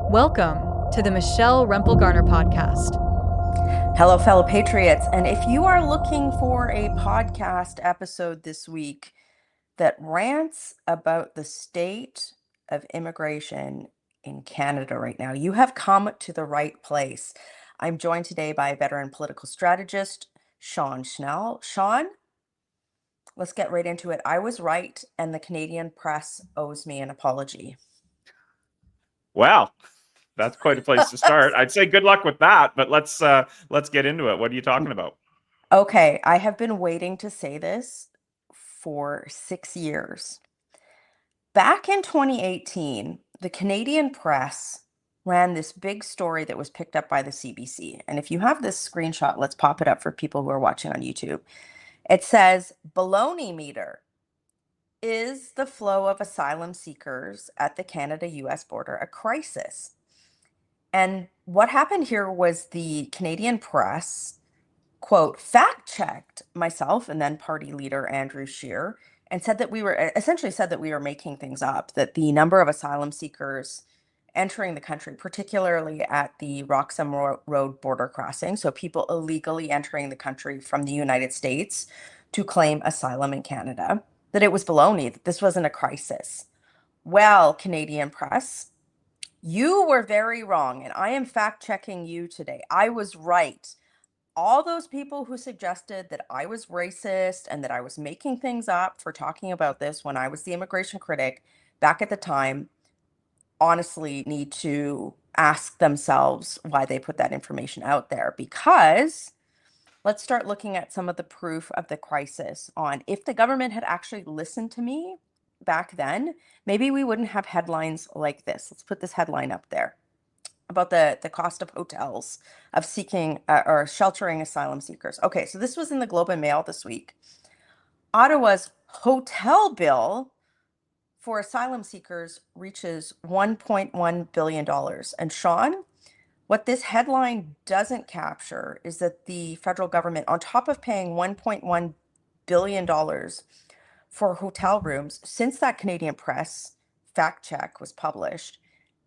Welcome to the Michelle Rempel Garner podcast. Hello, fellow patriots. And if you are looking for a podcast episode this week that rants about the state of immigration in Canada right now, you have come to the right place. I'm joined today by veteran political strategist, Sean Schnell. Sean, let's get right into it. I was right, and the Canadian press owes me an apology. Wow, that's quite a place to start. I'd say good luck with that, but let's get into it. What are you talking about? Okay, I have been waiting to say this for 6 years. Back in 2018, the Canadian press ran this big story that was picked up by the CBC. And if you have this screenshot, let's pop it up for people who are watching on YouTube. It says, baloney meter. Is the flow of asylum seekers at the Canada-US border a crisis? And what happened here was the Canadian press, quote, fact checked myself and then party leader Andrew Scheer and said that we were essentially said that we were making things up, that the number of asylum seekers entering the country, particularly at the Roxham Road border crossing, so people illegally entering the country from the United States to claim asylum in Canada, that it was baloney, that this wasn't a crisis. Well, Canadian press, you were very wrong, and I am fact checking you today. I was right. All those people who suggested that I was racist and that I was making things up for talking about this when I was the immigration critic back at the time, honestly need to ask themselves why they put that information out there. Because let's start looking at some of the proof of the crisis on if the government had actually listened to me back then, maybe we wouldn't have headlines like this. Let's put this headline up there about the cost of hotels of seeking or sheltering asylum seekers. Okay, so this was in the Globe and Mail this week. Ottawa's hotel bill for asylum seekers reaches $1.1 billion. And Sean, what this headline doesn't capture is that the federal government, on top of paying $1.1 billion for hotel rooms, since that Canadian press fact check was published,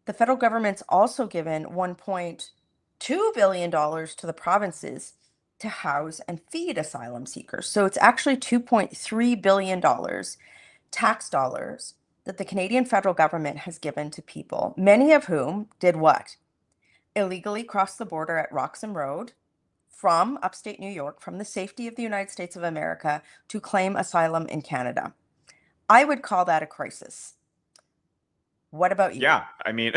the federal government's also given $1.2 billion to the provinces to house and feed asylum seekers. So it's actually $2.3 billion tax dollars that the Canadian federal government has given to people, many of whom did what? Illegally crossed the border at Roxham Road from upstate New York, from the safety of the United States of America, to claim asylum in Canada. I would call that a crisis. What about you? Yeah, I mean,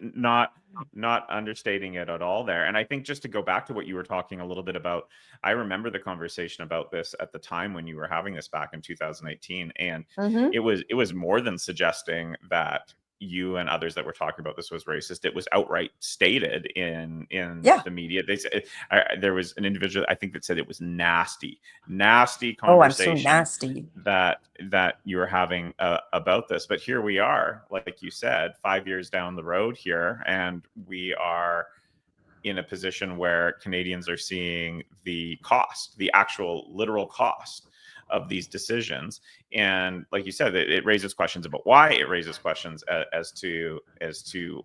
not not understating it at all there. And I think just to go back to what you were talking a little bit about, I remember the conversation about this at the time when you were having this back in 2018, and Mm-hmm. it was more than suggesting that you and others that were talking about this was racist. It was outright stated in Yeah. the media. They said there was an individual I think that said it was nasty Oh, I'm so conversation nasty. that you were having about this. But here we are, like you said, 5 years down the road here, and we are in a position where Canadians are seeing the cost, the actual literal cost of these decisions. And like you said, it raises questions about why. It raises questions as to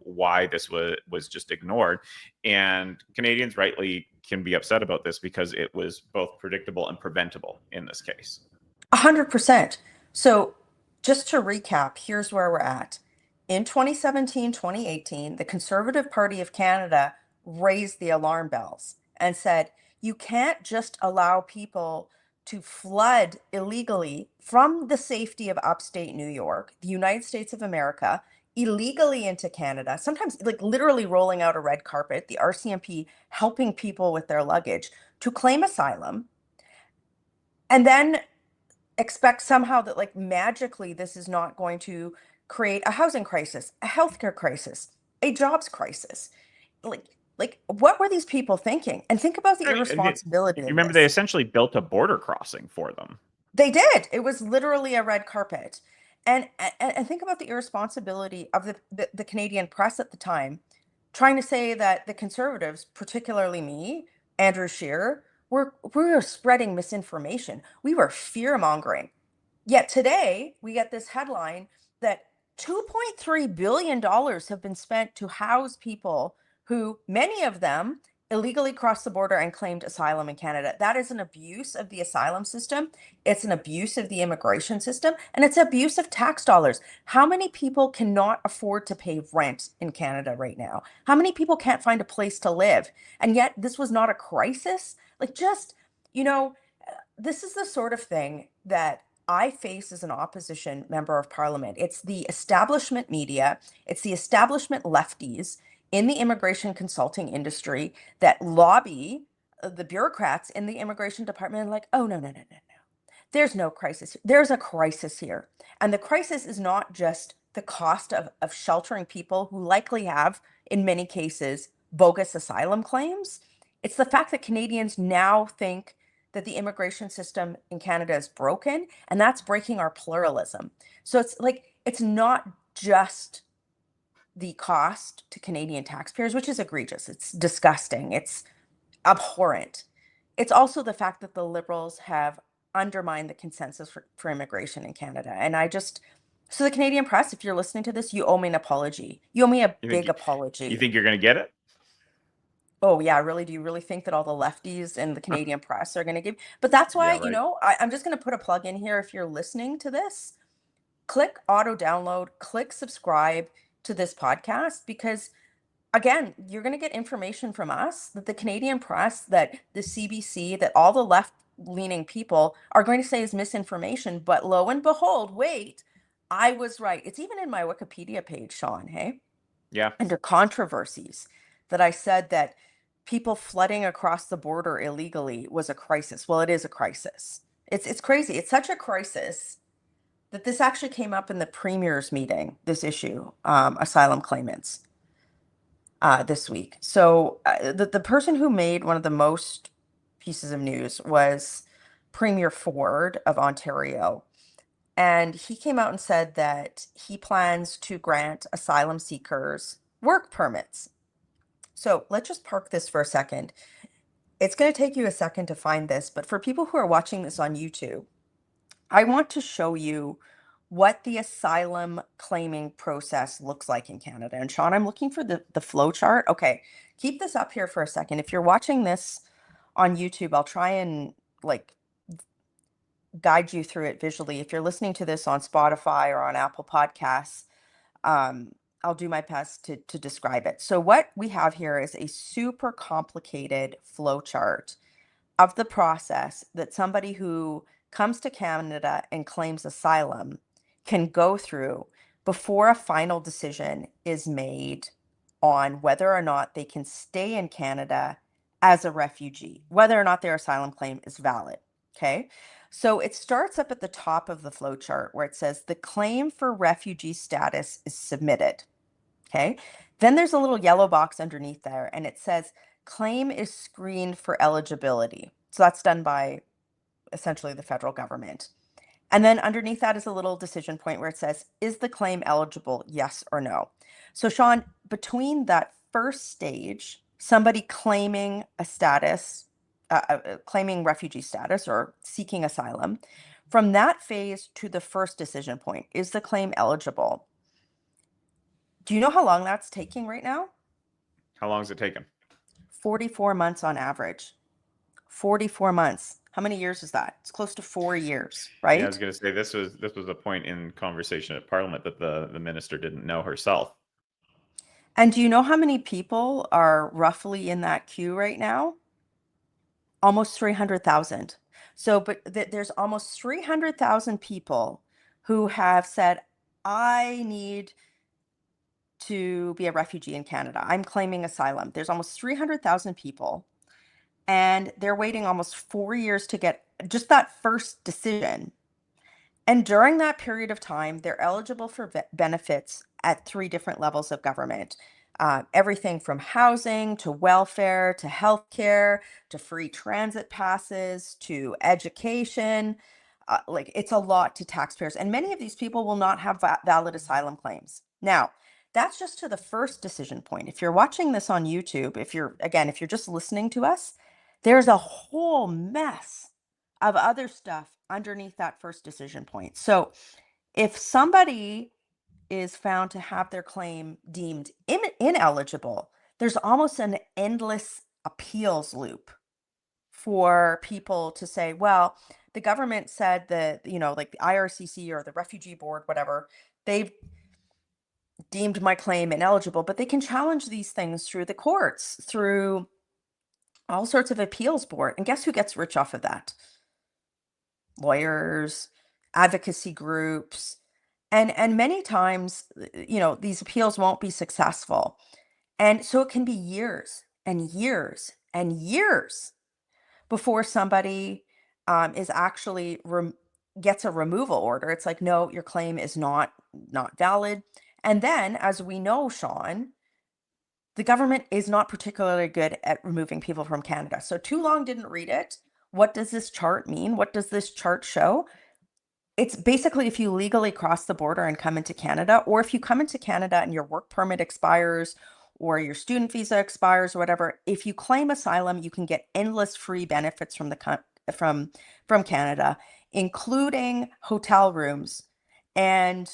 why this was just ignored. And Canadians rightly can be upset about this because it was both predictable and preventable in this case. 100%. So just to recap, here's where we're at. In 2017, 2018, the Conservative Party of Canada raised the alarm bells and said, you can't just allow people to flood illegally from the safety of upstate New York, the United States of America, illegally into Canada, sometimes like literally rolling out a red carpet, the RCMP helping people with their luggage to claim asylum, and then expect somehow that like magically this is not going to create a housing crisis, a healthcare crisis, a jobs crisis. Like like what were these people thinking? And think about the I mean, irresponsibility you of remember they this. essentially built a border crossing for them. They did. It was literally a red carpet. And think about the irresponsibility of the Canadian press at the time, trying to say that the conservatives, particularly me, Andrew Scheer, we were spreading misinformation. We were fear mongering. Yet today we get this headline that $2.3 billion have been spent to house people who, many of them, illegally crossed the border and claimed asylum in Canada. That is an abuse of the asylum system. It's an abuse of the immigration system, and it's abuse of tax dollars. How many people cannot afford to pay rent in Canada right now? How many people can't find a place to live? And yet, this was not a crisis? Like, just, you know, this is the sort of thing that I face as an opposition member of parliament. It's the establishment media, it's the establishment lefties in the immigration consulting industry that lobby the bureaucrats in the immigration department and like, oh, no, no, no, no, no. There's no crisis. There's a crisis here. And the crisis is not just the cost of sheltering people who likely have, in many cases, bogus asylum claims. It's the fact that Canadians now think that the immigration system in Canada is broken, and that's breaking our pluralism. So it's like, it's not just the cost to Canadian taxpayers, which is egregious. It's disgusting. It's abhorrent. It's also the fact that the Liberals have undermined the consensus for immigration in Canada. And so the Canadian press, if you're listening to this, you owe me an apology. You owe me a You think big apology. you think you're going to get it? Oh, yeah, really? Do you really think that all the lefties in the Canadian press are going to give? But that's why, Yeah, right. I'm just going to put a plug in here. If you're listening to this, click auto download, click subscribe to this podcast, because again, you're going to get information from us that the Canadian press, that the CBC, that all the left leaning people are going to say is misinformation. But lo and behold, wait, I was right. It's even in my Wikipedia page, Sean, hey? Yeah. Under controversies, that I said that people flooding across the border illegally was a crisis. Well, it is a crisis. It's crazy. It's such a crisis that this actually came up in the premier's meeting, this issue, asylum claimants, this week. So the person who made one of the most pieces of news was Premier Ford of Ontario. And he came out and said that he plans to grant asylum seekers work permits. So let's just park this for a second. It's going to take you a second to find this, but for people who are watching this on YouTube, I want to show you what the asylum claiming process looks like in Canada. And Sean, I'm looking for the flow chart. Okay, keep this up here for a second. If you're watching this on YouTube, I'll try and like guide you through it visually. If you're listening to this on Spotify or on Apple Podcasts, I'll do my best to describe it. So what we have here is a super complicated flow chart of the process that somebody who comes to Canada and claims asylum can go through before a final decision is made on whether or not they can stay in Canada as a refugee, whether or not their asylum claim is valid. Okay. So it starts up at the top of the flow chart where it says the claim for refugee status is submitted. Okay. Then there's a little yellow box underneath there and it says claim is screened for eligibility. So that's done by essentially the federal government. And then underneath that is a little decision point where it says, is the claim eligible? Yes or no. So Sean, between that first stage, somebody claiming a status, claiming refugee status or seeking asylum, from that phase to the first decision point, is the claim eligible? Do you know how long that's taking right now? How long has it taken? 44 months on average. 44 months. How many years is that? It's close to 4 years, right? Yeah, I was going to say this was a point in conversation at Parliament that the minister didn't know herself. And do you know how many people are roughly in that queue right now? Almost 300,000. So, but there's almost 300,000 people who have said, I need to be a refugee in Canada. I'm claiming asylum. There's almost 300,000 people, and they're waiting almost 4 years to get just that first decision. And during that period of time, they're eligible for benefits at 3 different levels of government. Everything from housing to welfare to healthcare to free transit passes to education. Like it's a lot to taxpayers. And many of these people will not have valid asylum claims. Now, that's just to the first decision point. If you're watching this on YouTube, if you're just listening to us, there's a whole mess of other stuff underneath that first decision point. So if somebody is found to have their claim deemed ineligible, there's almost an endless appeals loop for people to say, well, the government said that, like the IRCC or the Refugee Board, whatever, they've deemed my claim ineligible, but they can challenge these things through the courts, through all sorts of appeals board. And guess who gets rich off of that? Lawyers, advocacy groups. And many times, these appeals won't be successful. And so it can be years and years and years before somebody is actually gets a removal order. It's like, no, your claim is not valid. And then, as we know, Sean, the government is not particularly good at removing people from Canada. So too long didn't read it. What does this chart mean? What does this chart show? It's basically if you legally cross the border and come into Canada, or if you come into Canada and your work permit expires or your student visa expires or whatever, if you claim asylum, you can get endless free benefits from from Canada, including hotel rooms. And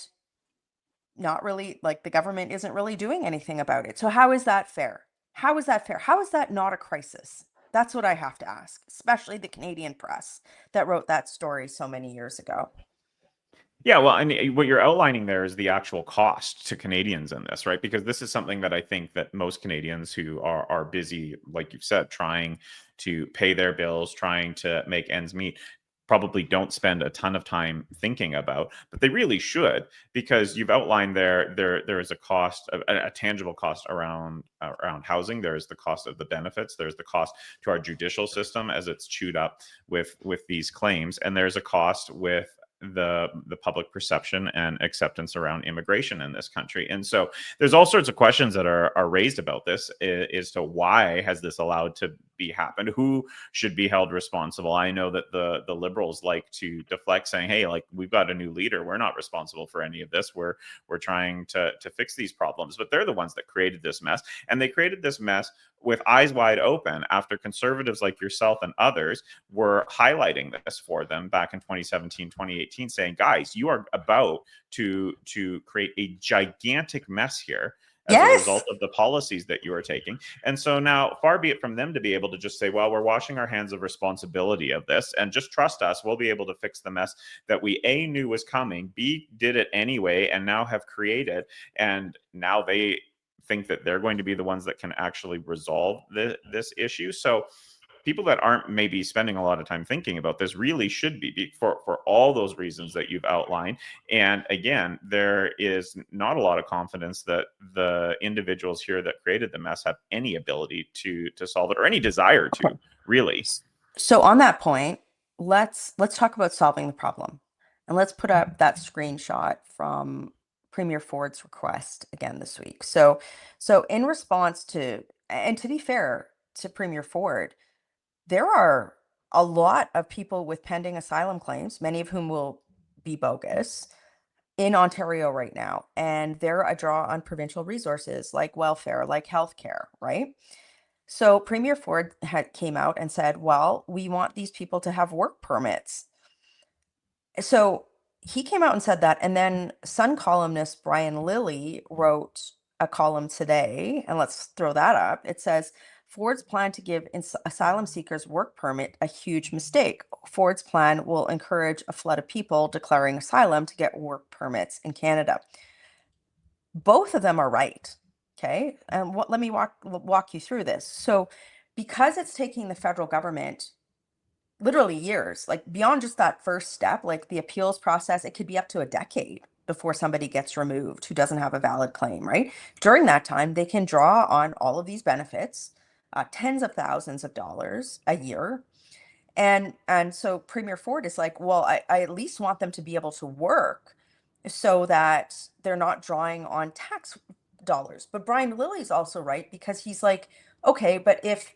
not really, like, the government isn't really doing anything about it. So how is that fair? How is that fair? How is that not a crisis? That's what I have to ask, especially the Canadian press that wrote that story so many years ago. Yeah, well, and what you're outlining there is the actual cost to Canadians in this, right? Because this is something that I think that most Canadians who are busy, like you've said, trying to pay their bills, trying to make ends meet, probably don't spend a ton of time thinking about, but they really should, because you've outlined there is a cost, a tangible cost around housing. There's the cost of the benefits. There's the cost to our judicial system as it's chewed up with these claims, and there's a cost with the public perception and acceptance around immigration in this country. And so there's all sorts of questions that are raised about this, as to why has this allowed to be happened, who should be held responsible. I know that the liberals like to deflect, saying, hey, like, we've got a new leader, we're not responsible for any of this, we're trying to fix these problems. But they're the ones that created this mess, and they created this mess with eyes wide open after conservatives like yourself and others were highlighting this for them back in 2017, 2018, saying, guys, you are about to create a gigantic mess here as a result Yes. of the policies that you are taking. And so now, far be it from them to be able to just say, well, we're washing our hands of responsibility of this and just trust us, we'll be able to fix the mess that we A, knew was coming, B, did it anyway, and now have created. And now they think that they're going to be the ones that can actually resolve this issue. So people that aren't maybe spending a lot of time thinking about this really should be, for all those reasons that you've outlined. And again, there is not a lot of confidence that the individuals here that created the mess have any ability to solve it, or any desire to, really. So on that point, let's talk about solving the problem. And let's put up that screenshot from Premier Ford's request again this week. So in response to, and to be fair to Premier Ford, there are a lot of people with pending asylum claims, many of whom will be bogus, in Ontario right now. And they're a draw on provincial resources like welfare, like healthcare, right? So Premier Ford came out and said, well, we want these people to have work permits. So he came out and said that. And then Sun columnist Brian Lilly wrote a column today, and let's throw that up. It says, Ford's plan to give asylum seekers work permit a huge mistake. Ford's plan will encourage a flood of people declaring asylum to get work permits in Canada. Both of them are right. Okay. And let me walk you through this. So because it's taking the federal government literally years, like beyond just that first step, like the appeals process, it could be up to a decade before somebody gets removed who doesn't have a valid claim, right? During that time, they can draw on all of these benefits, tens of thousands of dollars a year. And so Premier Ford is like, well, I at least want them to be able to work so that they're not drawing on tax dollars. But Brian Lilly's also right, because he's like, okay, but if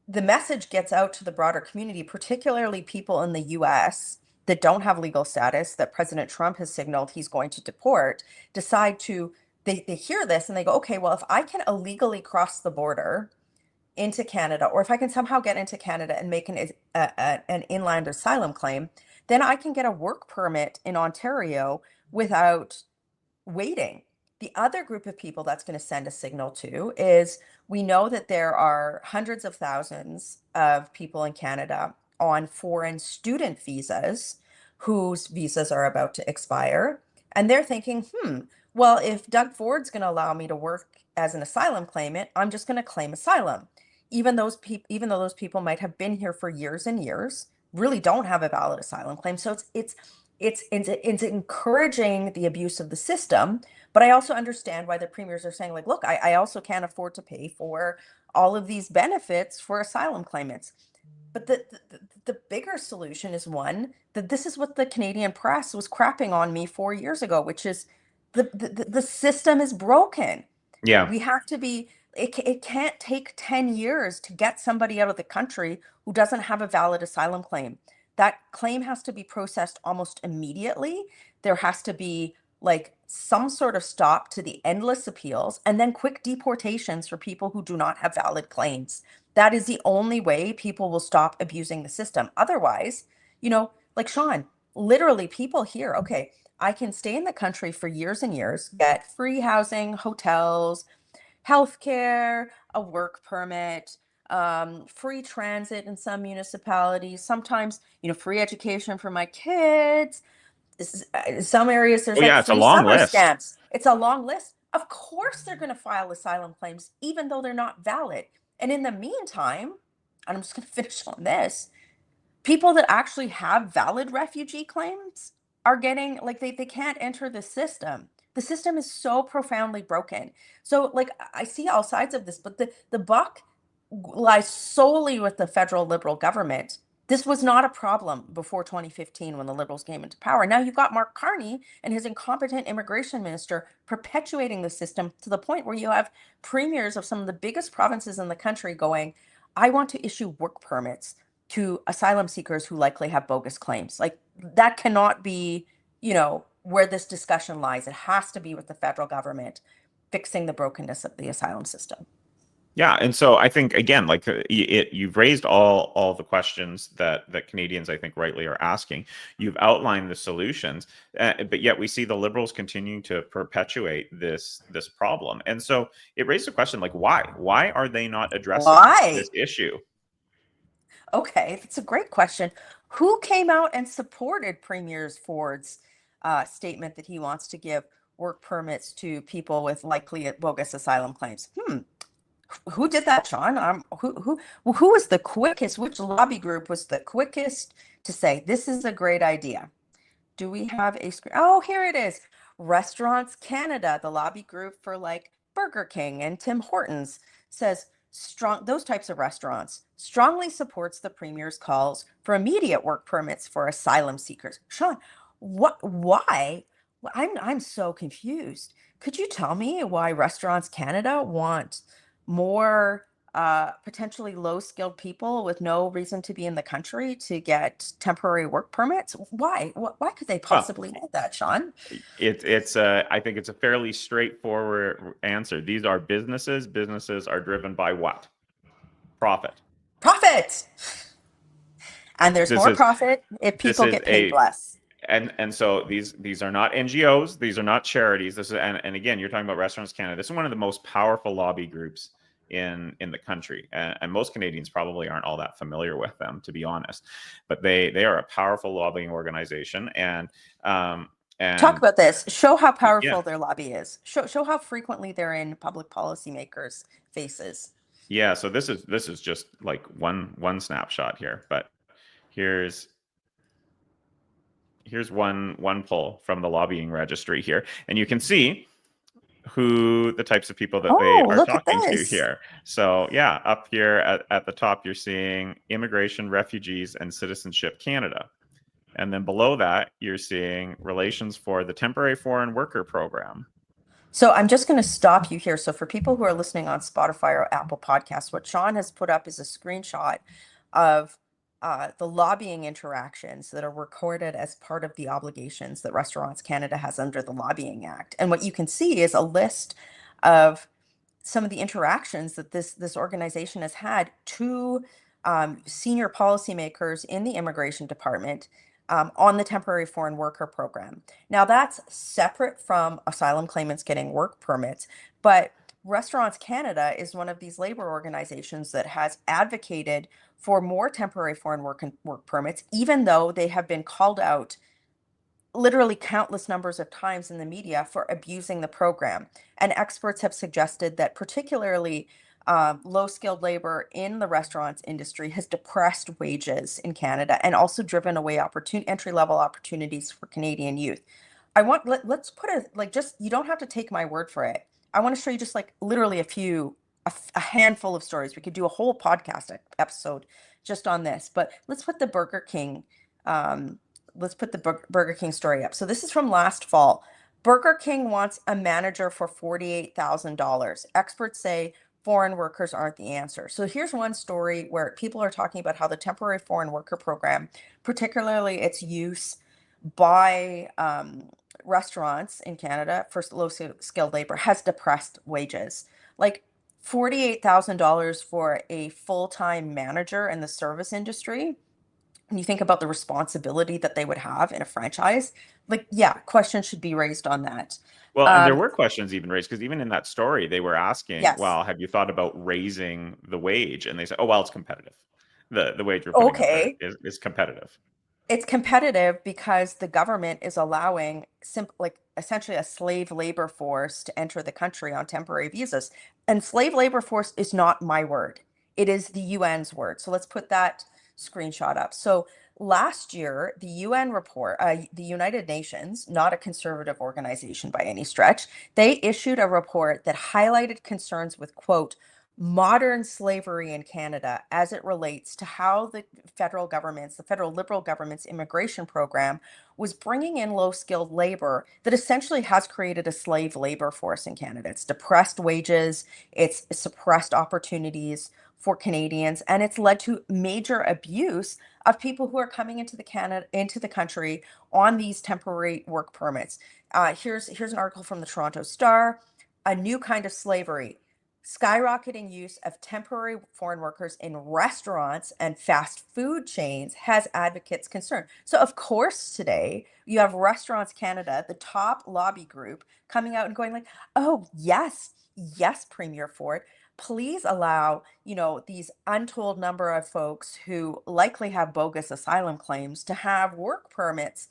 the message gets out to the broader community, particularly people in the US that don't have legal status, that President Trump has signaled he's going to deport, decide to, they hear this and they go, okay, well, if I can illegally cross the border into Canada, or if I can somehow get into Canada and make an inland asylum claim, then I can get a work permit in Ontario without waiting. The other group of people that's going to send a signal to is we know that there are hundreds of thousands of people in Canada on foreign student visas whose visas are about to expire. And they're thinking, well, if Doug Ford's going to allow me to work as an asylum claimant, I'm just going to claim asylum. Even though those people might have been here for years and years, really don't have a valid asylum claim. So it's encouraging the abuse of the system. But I also understand why the premiers are saying, like, look, I also can't afford to pay for all of these benefits for asylum claimants. But the bigger solution is one that this is what the Canadian press was crapping on me 4 years ago, which is the system is broken. Yeah. We have to be, it can't take 10 years to get somebody out of the country who doesn't have a valid asylum claim. That claim has to be processed almost immediately. There has to be like some sort of stop to the endless appeals and then quick deportations for people who do not have valid claims. That is the only way people will stop abusing the system. Otherwise, like Sean, literally people here, okay, I can stay in the country for years and years, get free housing, hotels, healthcare, a work permit, free transit in some municipalities, sometimes, free education for my kids. Some areas there's Oh like yeah, it's a free long summer list. stamps. It's a long list. Of course they're going to file asylum claims, even though they're not valid. And in the meantime, and I'm just going to finish on this, people that actually have valid refugee claims are getting like they can't enter the system. The system is so profoundly broken. So like I see all sides of this, but the buck lies solely with the federal Liberal government. This was not a problem before 2015 when the Liberals came into power. Now you've got Mark Carney and his incompetent immigration minister perpetuating the system to the point where you have premiers of some of the biggest provinces in the country going, I want to issue work permits to asylum seekers who likely have bogus claims. Like that cannot be, where this discussion lies. It has to be with the federal government fixing the brokenness of the asylum system. Yeah, and so I think again, like you've raised all the questions that Canadians, I think, rightly are asking. You've outlined the solutions, but yet we see the Liberals continuing to perpetuate this problem. And so it raised a question like, why? Why are they not addressing this Why? issue? Okay, that's a great question. Who came out and supported Premier Ford's statement that he wants to give work permits to people with likely bogus asylum claims? Who did that, Sean? Who was the quickest? Which lobby group was the quickest to say this is a great idea? Do we have a screen? Oh, here it is. Restaurants Canada, the lobby group for like Burger King and Tim Hortons, says strong those types of restaurants strongly supports the premier's calls for immediate work permits for asylum seekers. Sean, why? I'm so confused. Could you tell me why Restaurants Canada want more potentially low skilled people with no reason to be in the country to get temporary work permits? Why? Why could they Well, possibly want that, Sean? it's I think it's a fairly straightforward answer. These are businesses. Businesses are driven by what? Profit. Profit. And there's This more is profit if this people is get paid a less. and so these are not NGOs, these are not charities. This is and again, you're talking about Restaurants Canada. This is one of the most powerful lobby groups in the country, and most Canadians probably aren't all that familiar with them, to be honest. But they are a powerful lobbying organization, Talk and about this. Show how yeah, powerful their lobby is. Show how frequently they're in public policymakers' faces. yeah. So this is just like one snapshot here, but here's one poll from the lobbying registry here, and you can see who the types of people that they Oh, are look at talking to this. here. So yeah, up here at the top, you're seeing Immigration, Refugees, and Citizenship Canada. And then below that, you're seeing Relations for the Temporary Foreign Worker Program. So I'm just going to stop you here. So for people who are listening on Spotify or Apple Podcasts, what Sean has put up is a screenshot of the lobbying interactions that are recorded as part of the obligations that Restaurants Canada has under the Lobbying Act. And what you can see is a list of some of the interactions that this organization has had to senior policymakers in the immigration department, on the temporary foreign worker program. Now, that's separate from asylum claimants getting work permits, but Restaurants Canada is one of these labor organizations that has advocated for more temporary foreign work permits, even though they have been called out literally countless numbers of times in the media for abusing the program. And experts have suggested that particularly low skilled labor in the restaurants industry has depressed wages in Canada and also driven away entry level opportunities for Canadian youth. Let's put a like just you don't have to take my word for it. I want to show you just like literally a handful of stories. We could do a whole podcast episode just on this, but um, let's put the Burger King story up. So this is from last fall. Burger King wants a manager for $48,000. Experts say foreign workers aren't the answer. So here's one story where people are talking about how the temporary foreign worker program, particularly its use by restaurants in Canada for low skilled labor, has depressed wages. Like $48,000 for a full-time manager in the service industry, and you think about the responsibility that they would have in a franchise, like, yeah, questions should be raised on that. Well, and there Um, were questions even raised because even in that story, they were asking, yes. "Well, have you thought about raising the wage?" And they said, "Oh, well, it's competitive. The wage we're putting up there Okay. is competitive." It's competitive because the government is allowing like essentially a slave labor force to enter the country on temporary visas. And slave labor force is not my word. It is the UN's word. So let's put that screenshot up. So last year, the UN report, the United Nations, not a conservative organization by any stretch, they issued a report that highlighted concerns with, quote, modern slavery in Canada as it relates to how the federal Liberal government's immigration program was bringing in low skilled labor that essentially has created a slave labor force in Canada. It's depressed wages, it's suppressed opportunities for Canadians, and it's led to major abuse of people who are coming into the country on these temporary work permits. Here's an article from the Toronto Star. A new kind of slavery, skyrocketing use of temporary foreign workers in restaurants and fast food chains has advocates concerned. So, of course, today you have Restaurants Canada, the top lobby group, coming out and going like, "Oh, yes, yes, Premier Ford, please allow, these untold number of folks who likely have bogus asylum claims to have work permits."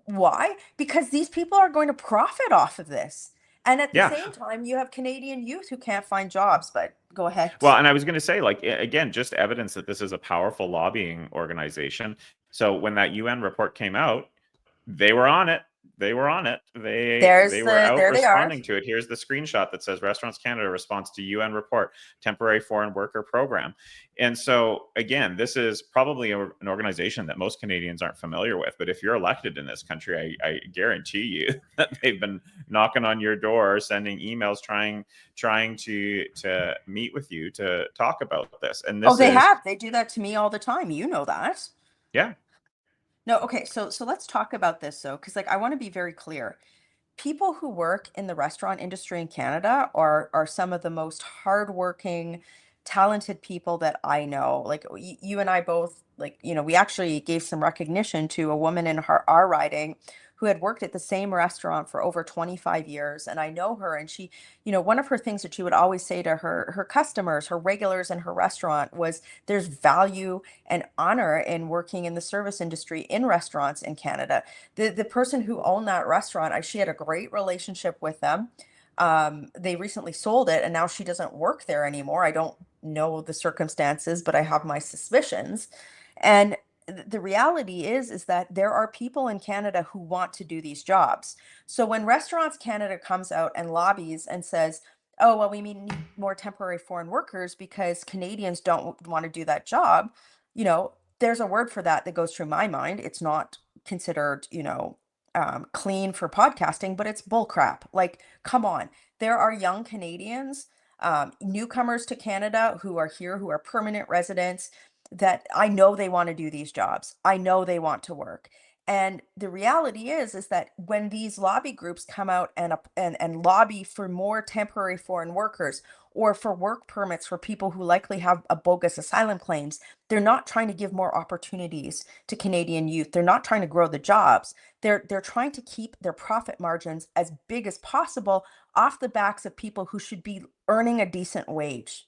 Why? Because these people are going to profit off of this. And at the Yeah. same time, you have Canadian youth who can't find jobs, but go ahead. Well, and I was going to say, like, again, just evidence that this is a powerful lobbying organization. So when that UN report came out, they were on it. They were on it. They were out There they are. responding to it. Here's the screenshot that says Restaurants Canada responds to UN report, temporary foreign worker program. And so again, this is probably an organization that most Canadians aren't familiar with. But if you're elected in this country, I guarantee you that they've been knocking on your door, sending emails, trying to meet with you to talk about this. And Oh, this they is, have. They do that to me all the time. You know that. yeah, No, okay, so let's talk about this though, because like I want to be very clear. People who work in the restaurant industry in Canada are some of the most hardworking, talented people that I know. Like you and I both, like, we actually gave some recognition to a woman in our riding who had worked at the same restaurant for over 25 years. And I know her, and she, one of her things that she would always say to her customers, her regulars in her restaurant was there's value and honor in working in the service industry in restaurants in Canada. The person who owned that restaurant, she had a great relationship with them. They recently sold it, and now she doesn't work there anymore. I don't know the circumstances, but I have my suspicions. And the reality is that there are people in Canada who want to do these jobs. So when Restaurants Canada comes out and lobbies and says, "Oh, well, we need more temporary foreign workers because Canadians don't want to do that job," there's a word for that that goes through my mind. It's not considered, clean for podcasting, but it's bull crap. Like, come on. There are young Canadians, newcomers to Canada who are here, who are permanent residents, that I know they want to do these jobs. I know they want to work. And the reality is that when these lobby groups come out and lobby for more temporary foreign workers, or for work permits for people who likely have a bogus asylum claims. They're not trying to give more opportunities to Canadian youth. They're not trying to grow the jobs. They're trying to keep their profit margins as big as possible off the backs of people who should be earning a decent wage.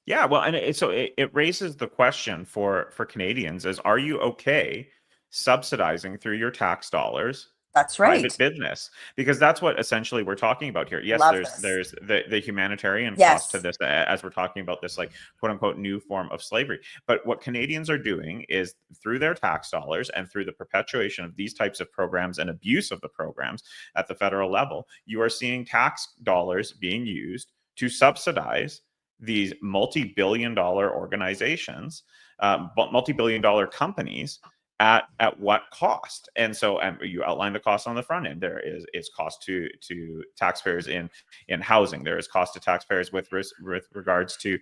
Yeah, well, and it raises the question for Canadians is, are you okay subsidizing through your tax dollars That's private right. business? Because that's what essentially we're talking about here. Yes, Love there's this. there's the humanitarian cost to Yes. this, as we're talking about this, like, quote unquote, new form of slavery. But what Canadians are doing is, through their tax dollars and through the perpetuation of these types of programs and abuse of the programs at the federal level, you are seeing tax dollars being used to subsidize these multi-billion dollar organizations, multi-billion dollar companies, at what cost? And so, you outline the cost on the front end. There is cost to taxpayers in housing. There is cost to taxpayers with regards to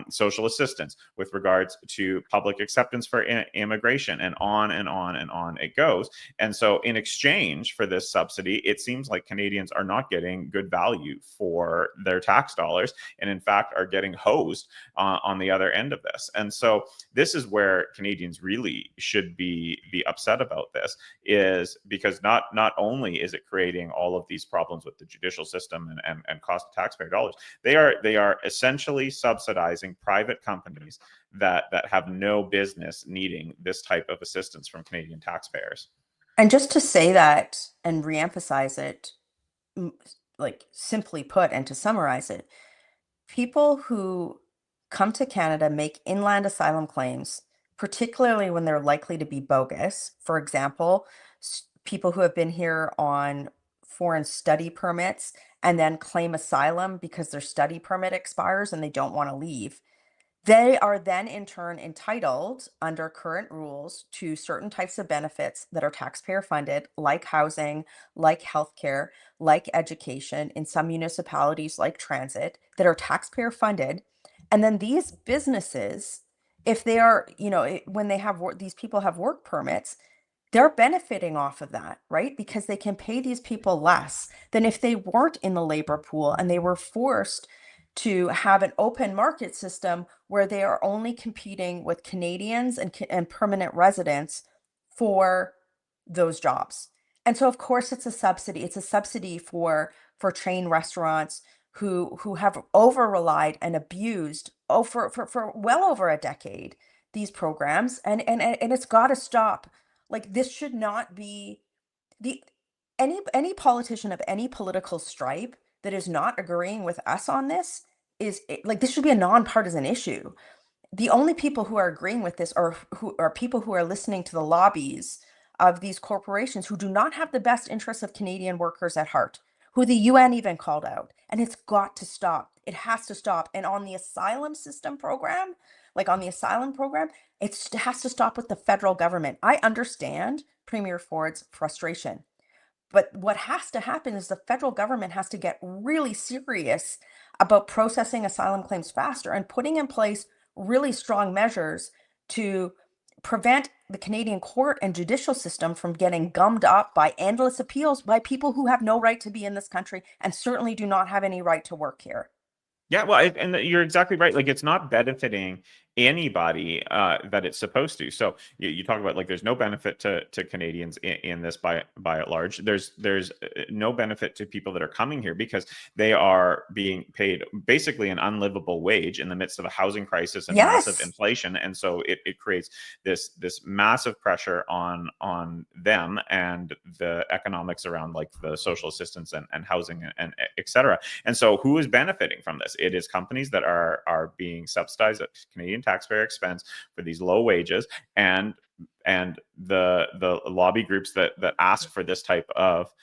social assistance, with regards to public acceptance for immigration, and on and on and on it goes. And so, in exchange for this subsidy, it seems like Canadians are not getting good value for their tax dollars, and in fact are getting hosed on the other end of this. And so, this is where Canadians really should be upset about this, is because not only is it creating all of these problems with the judicial system and cost of taxpayer dollars, they are essentially subsidizing private companies that have no business needing this type of assistance from Canadian taxpayers. And just to say that and reemphasize it, m- like simply put, and to summarize it, people who come to Canada make inland asylum claims, particularly when they're likely to be bogus. For example, people who have been here on foreign study permits and then claim asylum because their study permit expires and they don't want to leave. They are then in turn entitled under current rules to certain types of benefits that are taxpayer funded, like housing, like healthcare, like education, in some municipalities like transit, that are taxpayer funded. And then these businesses, if they are, when they have these people have work permits, they're benefiting off of that, right? Because they can pay these people less than if they weren't in the labor pool and they were forced to have an open market system where they are only competing with Canadians and permanent residents for those jobs. And so of course it's a subsidy. It's a subsidy for chain restaurants who have over relied and abused for well over a decade these programs, and it's got to stop. Like, this should not be the any politician of any political stripe that is not agreeing with us on this like, this should be a nonpartisan issue. The only people who are agreeing with this are who are people who are listening to the lobbies of these corporations who do not have the best interests of Canadian workers at heart, who the UN even called out. And it's got to stop. It has to stop. And on the asylum system program, like on the asylum program, it has to stop with the federal government. I understand Premier Ford's frustration. But what has to happen is the federal government has to get really serious about processing asylum claims faster and putting in place really strong measures to prevent the Canadian court and judicial system from getting gummed up by endless appeals by people who have no right to be in this country and certainly do not have any right to work here. Yeah, well, and you're exactly right. Like, it's not benefiting anybody that it's supposed to. So you talk about, like, there's no benefit to Canadians in this by at large. There's no benefit to people that are coming here because they are being paid basically an unlivable wage in the midst of a housing crisis and massive Yes. inflation, and so it creates this massive pressure on them and the economics around, like, the social assistance and housing and et cetera. And so, who is benefiting from this? It is companies that are being subsidized at Canadian taxpayer expense for these low wages, and the lobby groups that ask for this type of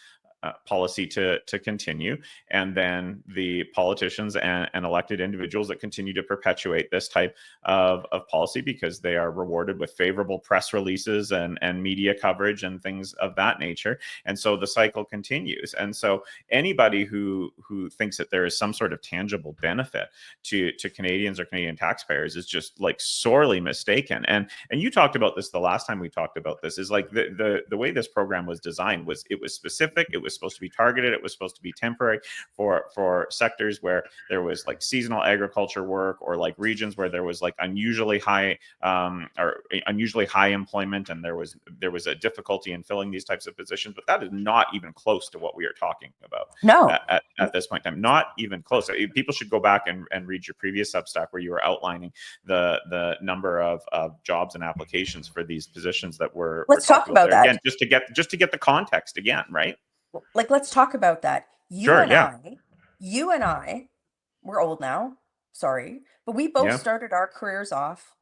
policy to continue, and then the politicians and elected individuals that continue to perpetuate this type of policy because they are rewarded with favorable press releases and media coverage and things of that nature. And so the cycle continues. And so anybody who thinks that there is some sort of tangible benefit to Canadians or Canadian taxpayers is just, like, sorely mistaken. And you talked about this the last time we talked about this, is like the way this program was designed was, it was specific, it was was supposed to be targeted. It was supposed to be temporary for sectors where there was like seasonal agriculture work, or like regions where there was like unusually high employment, and there was a difficulty in filling these types of positions. But that is not even close to what we are talking about No. at this point in time. Not even close. People should go back and read your previous Substack where you were outlining the number of jobs and applications for these positions that were Let's talk talking about about there. that. Again, just to get the context again, right? Like, let's talk about that. Sure. Yeah. You and I, we're old now, sorry, but we both Yeah. started our careers off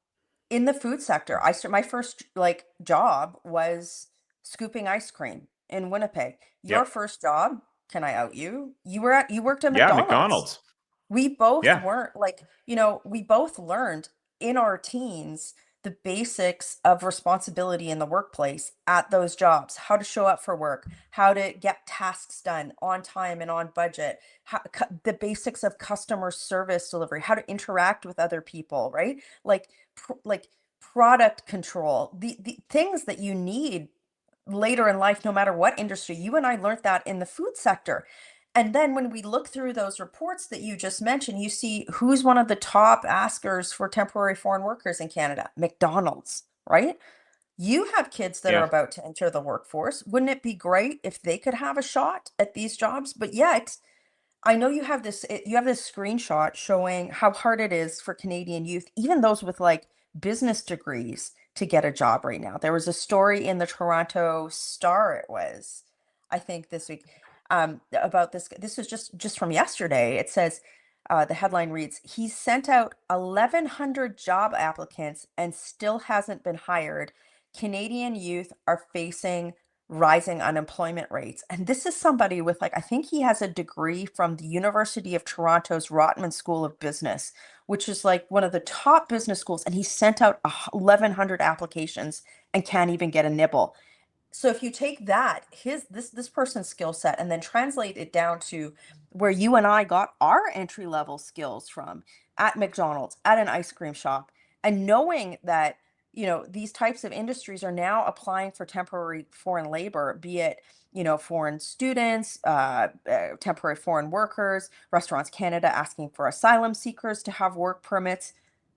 in the food sector. My first like job was scooping ice cream in Winnipeg. Your Yep. first job, can I out you? You worked at Yeah. McDonald's. McDonald's. We both Yeah. weren't like, we both learned in our teens the basics of responsibility in the workplace at those jobs, how to show up for work, how to get tasks done on time and on budget, the basics of customer service delivery, how to interact with other people, right? Like, like product control, the things that you need later in life, no matter what industry. You and I learned that in the food sector. And then when we look through those reports that you just mentioned, you see who's one of the top askers for temporary foreign workers in Canada: McDonald's, right? You have kids that are Yeah. about to enter the workforce. Wouldn't it be great if they could have a shot at these jobs? But yet, I know you have this screenshot showing how hard it is for Canadian youth, even those with like business degrees, to get a job right now. There was a story in the Toronto Star, it was, I think this week, about this. This was just from yesterday. It says, the headline reads, "He sent out 1,100 job applicants and still hasn't been hired. Canadian youth are facing rising unemployment rates." And this is somebody with, like, I think he has a degree from the University of Toronto's Rotman School of Business, which is like one of the top business schools. And he sent out 1,100 applications and can't even get a nibble. So if you take that, this person's skill set, and then translate it down to where you and I got our entry level skills from, at McDonald's, at an ice cream shop, and knowing that, these types of industries are now applying for temporary foreign labor, be it, foreign students, temporary foreign workers, Restaurants Canada asking for asylum seekers to have work permits.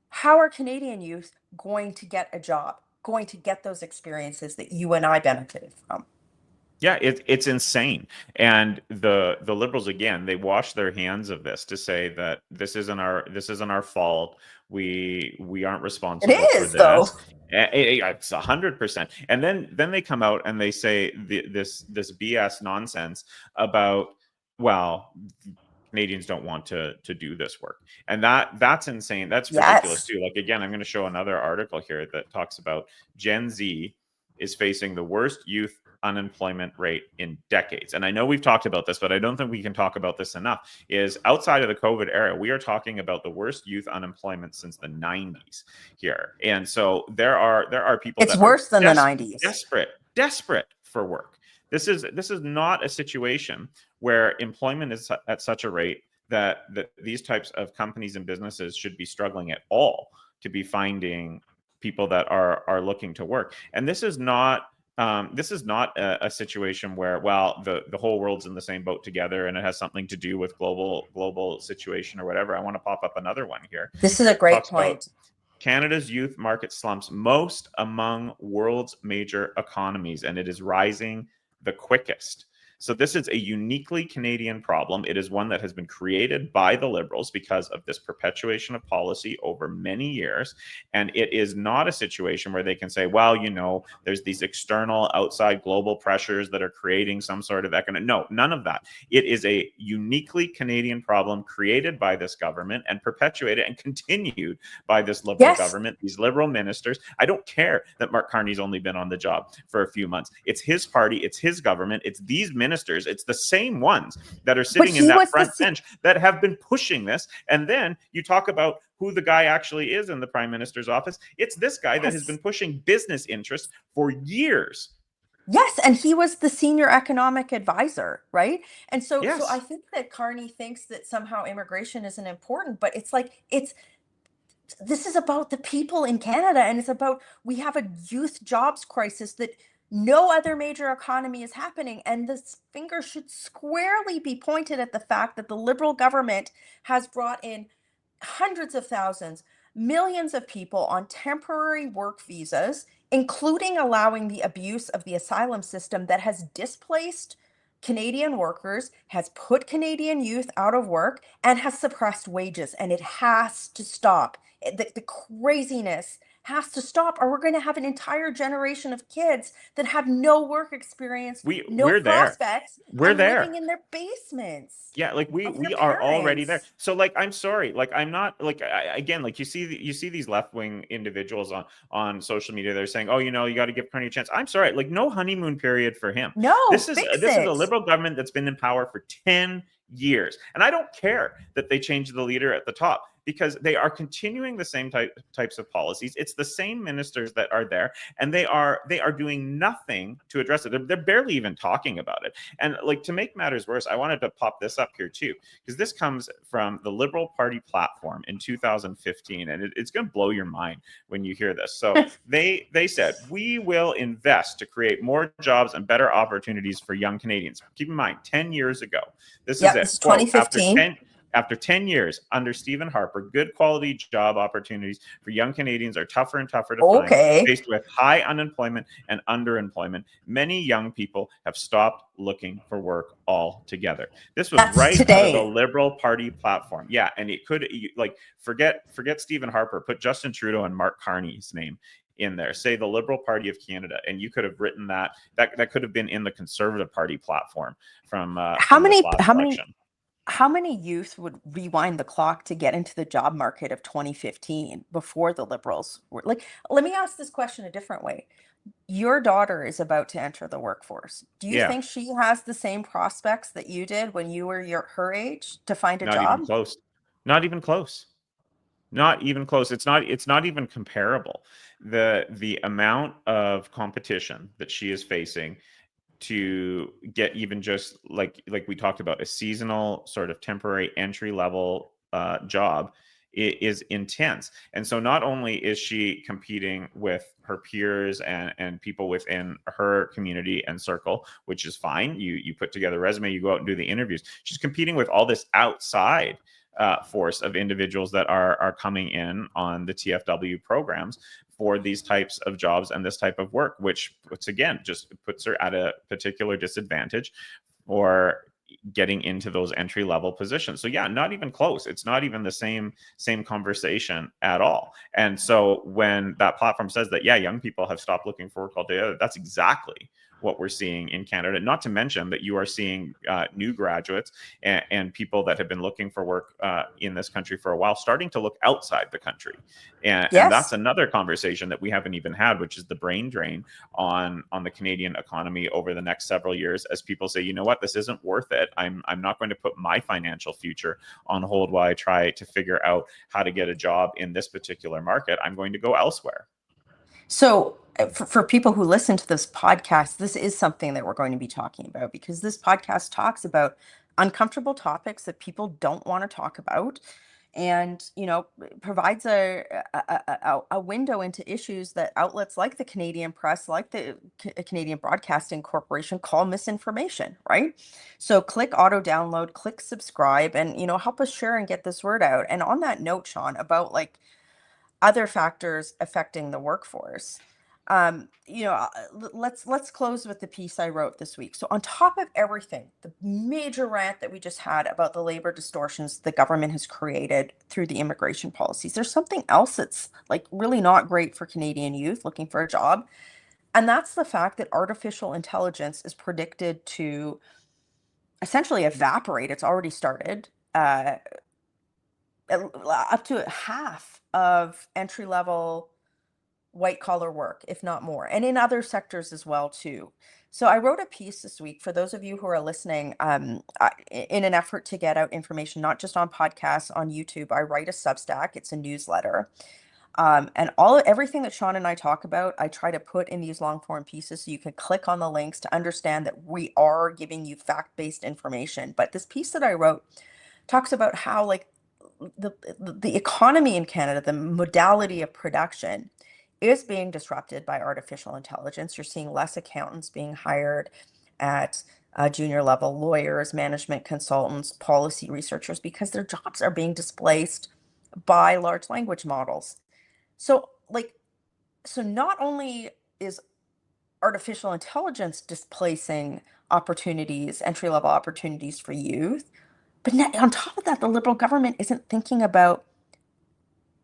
How are Canadian youth going to get a job, going to get those experiences that you and I benefited from? Yeah, it's insane. And the liberals, again, they wash their hands of this to say that this isn't our fault. We aren't It responsible for is, though. this. It's 100%. And then they come out and they say this BS nonsense about, well, Canadians don't want to do this work. And that's insane. That's ridiculous Yes. too. Like, again, I'm going to show another article here that talks about Gen Z is facing the worst youth unemployment rate in decades. And I know we've talked about this, but I don't think we can talk about this enough. Is outside of the COVID era, we are talking about the worst youth unemployment since the 90s here. And so there are people It's that are worse than the 90s. desperate for work. This is not a situation where employment is at such a rate that these types of companies and businesses should be struggling at all to be finding people that are looking to work. And this is not a situation where, well, the whole world's in the same boat together and it has something to do with global situation or whatever. I want to pop up another one here. This is a great Talks about point. Canada's youth market slumps most among world's major economies, and it is rising the quickest. So this is a uniquely Canadian problem. It is one that has been created by the Liberals because of this perpetuation of policy over many years. And it is not a situation where they can say, well, there's these external outside global pressures that are creating some sort of economic. No, none of that. It is a uniquely Canadian problem created by this government and perpetuated and continued by this Liberal Yes. government, these Liberal ministers. I don't care that Mark Carney's only been on the job for a few months. It's his party, it's his government, it's these ministers, it's the same ones that are sitting in that front bench that have been pushing this. And then you talk about who the guy actually is in the Prime Minister's office. It's this guy that has been pushing business interests for years. Yes, and he was the senior economic advisor, right? And so I Yes. think that Carney thinks that somehow immigration isn't important, but it's like, this is about the people in Canada, and it's about, we have a youth jobs crisis that No other major economy is happening. And this finger should squarely be pointed at the fact that the Liberal government has brought in hundreds of thousands, millions of people on temporary work visas, including allowing the abuse of the asylum system that has displaced Canadian workers, has put Canadian youth out of work, and has suppressed wages. And it has to stop. The craziness has to stop, or we're going to have an entire generation of kids that have no work experience, no We're there. prospects, We're and living there. in their basements Yeah, like we of their we are already there. parents. So like I'm sorry, like I'm not like again, like you see these left-wing individuals on social media, they're saying, "Oh, you got to give Carney a chance." I'm sorry, like no honeymoon period for him. No, This fix is a it. liberal government that's been in power for 10 years. And I don't care that they changed the leader at the top, because they are continuing the same types of policies. It's the same ministers that are there, and they are doing nothing to address it. They're barely even talking about it. And like, to make matters worse, I wanted to pop this up here too, because this comes from the Liberal Party platform in 2015, and it's going to blow your mind when you hear this. So they said, we will invest to create more jobs and better opportunities for young Canadians. Keep in mind, 10 years ago. This is Yep, this it. is Quote, 2015. after 10 years under Stephen Harper, good quality job opportunities for young Canadians are tougher and tougher to find. Okay, Faced with high unemployment and underemployment, many young people have stopped looking for work altogether. This was that's right out of the today. Liberal Party platform. Yeah, and it could, like, forget Stephen Harper, put Justin Trudeau and Mark Carney's name in there. Say the Liberal Party of Canada, and you could have written that could have been in the Conservative Party platform How from this many, last how many, election. how many youth would rewind the clock to get into the job market of 2015 before the Liberals were like? Let me ask this question a different way. Your daughter is about to enter the workforce. Do you Yeah, think she has the same prospects that you did when you were her age to find a not even job? close. Not even close. Not even close. It's not even comparable. The amount of competition that she is facing to get even just like we talked about, a seasonal sort of temporary entry level job is intense. And so not only is she competing with her peers and people within her community and circle, which is fine, you put together a resume, you go out and do the interviews, she's competing with all this outside force of individuals that are coming in on the TFW programs for these types of jobs and this type of work, which puts, again, just puts her at a particular disadvantage for getting into those entry level positions. So yeah, not even close. It's not even the same conversation at all. And so when that platform says that, yeah, young people have stopped looking for work altogether, that's exactly what we're seeing in Canada. Not to mention that you are seeing new graduates and people that have been looking for work in this country for a while starting to look outside the country. And that's Yes. another conversation that we haven't even had, which is the brain drain on the Canadian economy over the next several years, as people say, you know what, this isn't worth it. I'm not going to put my financial future on hold while I try to figure out how to get a job in this particular market. I'm going to go elsewhere. So, for people who listen to this podcast, this is something that we're going to be talking about because this podcast talks about uncomfortable topics that people don't want to talk about, and provides a window into issues that outlets like the Canadian press, like the Canadian Broadcasting Corporation, call misinformation. Right? So, click auto download, click subscribe, and help us share and get this word out. And on that note, Sean, about like other factors affecting the workforce. Let's close with the piece I wrote this week. So on top of everything, the major rant that we just had about the labor distortions the government has created through the immigration policies, there's something else that's like really not great for Canadian youth looking for a job. And that's the fact that artificial intelligence is predicted to essentially evaporate. It's already started. Up to half of entry level white collar work, if not more, and in other sectors as well too. So I wrote a piece this week for those of you who are listening. In an effort to get out information, not just on podcasts, on YouTube, I write a Substack. It's a newsletter, and everything that Sean and I talk about, I try to put in these long form pieces so you can click on the links to understand that we are giving you fact based information. But this piece that I wrote talks about how like the economy in Canada, the modality of production is being disrupted by artificial intelligence. You're seeing less accountants being hired at junior level, lawyers, management consultants, policy researchers, because their jobs are being displaced by large language models. So, like, so not only is artificial intelligence displacing opportunities, entry level opportunities for youth, but on top of that, the Liberal government isn't thinking about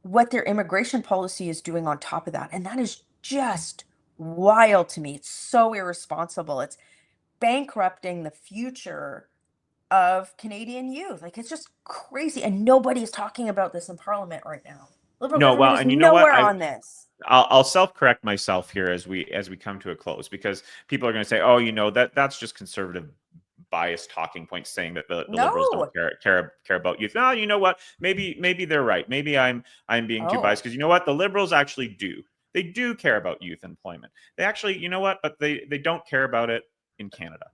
what their immigration policy is doing on top of that. And that is just wild to me. It's so irresponsible. It's bankrupting the future of Canadian youth. Like, it's just crazy. And nobody is talking about this in Parliament right now. Liberal No, government well, is and you know what? nowhere on this. I'll self-correct myself here as we come to a close, because people are going to say, "Oh, that's just conservative biased talking points saying that the liberals don't No. care about youth." No, you know what? Maybe they're right. Maybe I'm being too Oh. biased, because you know what? The liberals actually do. They do care about youth employment. They actually, you know what? But they don't care about it in Canada.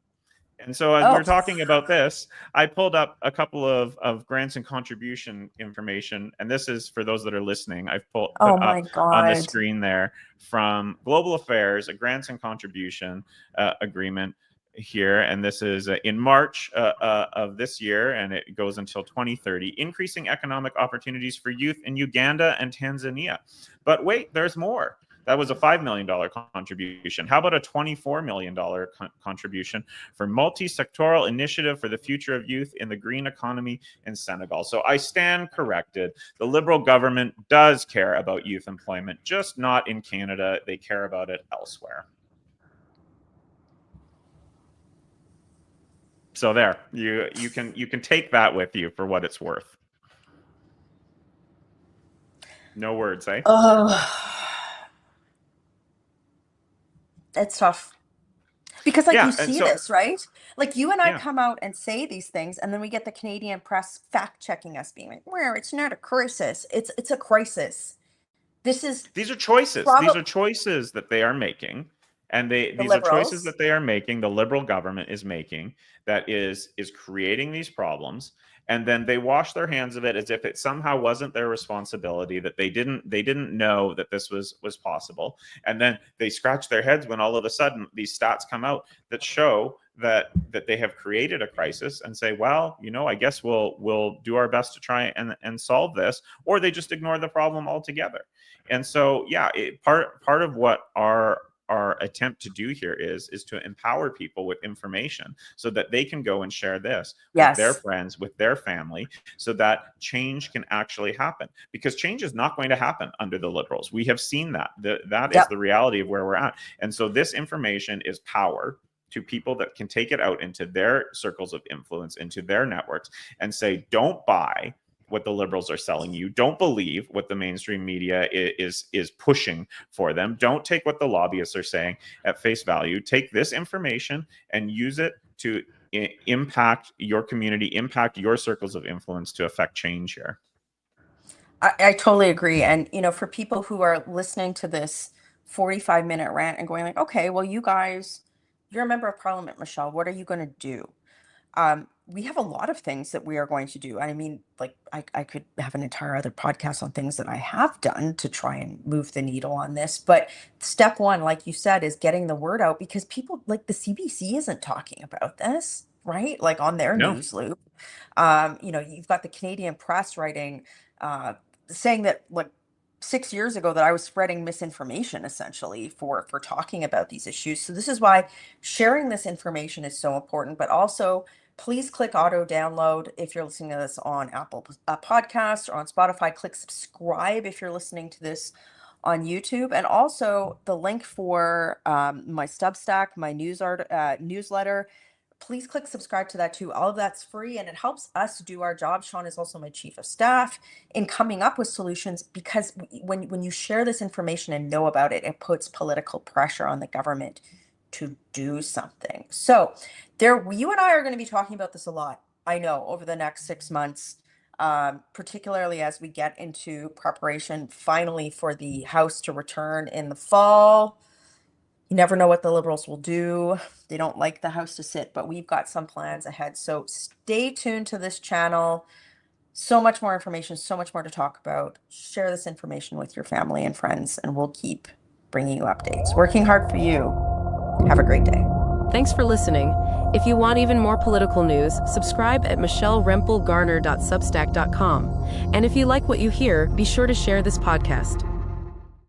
And so, as we Oh. were talking about this, I pulled up a couple of grants and contribution information. And this is for those that are listening. I've put Oh my up on the God. screen there from Global Affairs, a grants and contribution agreement here. And this is in March of this year, and it goes until 2030, increasing economic opportunities for youth in Uganda and Tanzania. But wait, there's more. That was a $5 million contribution. How about a $24 million contribution for multi-sectoral initiative for the future of youth in the green economy in Senegal? So I stand corrected. The Liberal government does care about youth employment, just not in Canada. They care about it elsewhere. So there, you can take that with you for what it's worth. No words, eh? Oh, it's tough. Because, like, you Yeah, and see so this, right? Like, you and I yeah, come out and say these things, and then we get the Canadian press fact checking us, being like, "Where it's not a crisis. It's a crisis." This is these are choices. These probably are choices that they are making, and the these are choices Liberals. that they are making. The Liberal government is making, that is creating these problems, and then they wash their hands of it as if it somehow wasn't their responsibility, that they didn't know that this was possible, and then they scratch their heads when all of a sudden these stats come out that show that they have created a crisis, and say, well, I guess we'll do our best to try and solve this, or they just ignore the problem altogether. And so, yeah, part of what our attempt to do here is to empower people with information so that they can go and share this with their Yes. friends, with their family, so that change can actually happen. Because change is not going to happen under the Liberals. We have seen that. That is Yep. the reality of where we're at. And so this information is power to people that can take it out into their circles of influence, into their networks, and say, don't buy what the Liberals are selling you. Don't believe what the mainstream media is pushing for them. Don't take what the lobbyists are saying at face value. Take this information and use it to impact your community, impact your circles of influence, to affect change here. I totally agree. And, for people who are listening to this 45-minute rant and going like, okay, well, you guys, you're a member of Parliament, Michelle. What are you going to do? We have a lot of things that we are going to do. I mean, like, I could have an entire other podcast on things that I have done to try and move the needle on this. But step one, like you said, is getting the word out, because people like the CBC isn't talking about this, right? Like, on their No, news loop. You've got the Canadian press writing, uh, saying that, like, 6 years ago, that I was spreading misinformation, essentially, for talking about these issues. So this is why sharing this information is so important. But also, please click auto download if you're listening to this on Apple Podcast or on Spotify. Click subscribe if you're listening to this on YouTube, and also the link for my Substack, my newsletter. Please click subscribe to that too. All of that's free, and it helps us do our job. Sean is also my chief of staff in coming up with solutions, because when you share this information and know about it, it puts political pressure on the government to do something. So you and I are going to be talking about this a lot, I know, over the next 6 months, particularly as we get into preparation finally for the House to return in the fall. You never know what the Liberals will do. They don't like the House to sit, but we've got some plans ahead. So stay tuned to this channel. So much more information, so much more to talk about. Share this information with your family and friends, and we'll keep bringing you updates. Working hard for you. Have a great day. Thanks for listening. If you want even more political news, subscribe at michellerempelgarner.substack.com. And if you like what you hear, be sure to share this podcast.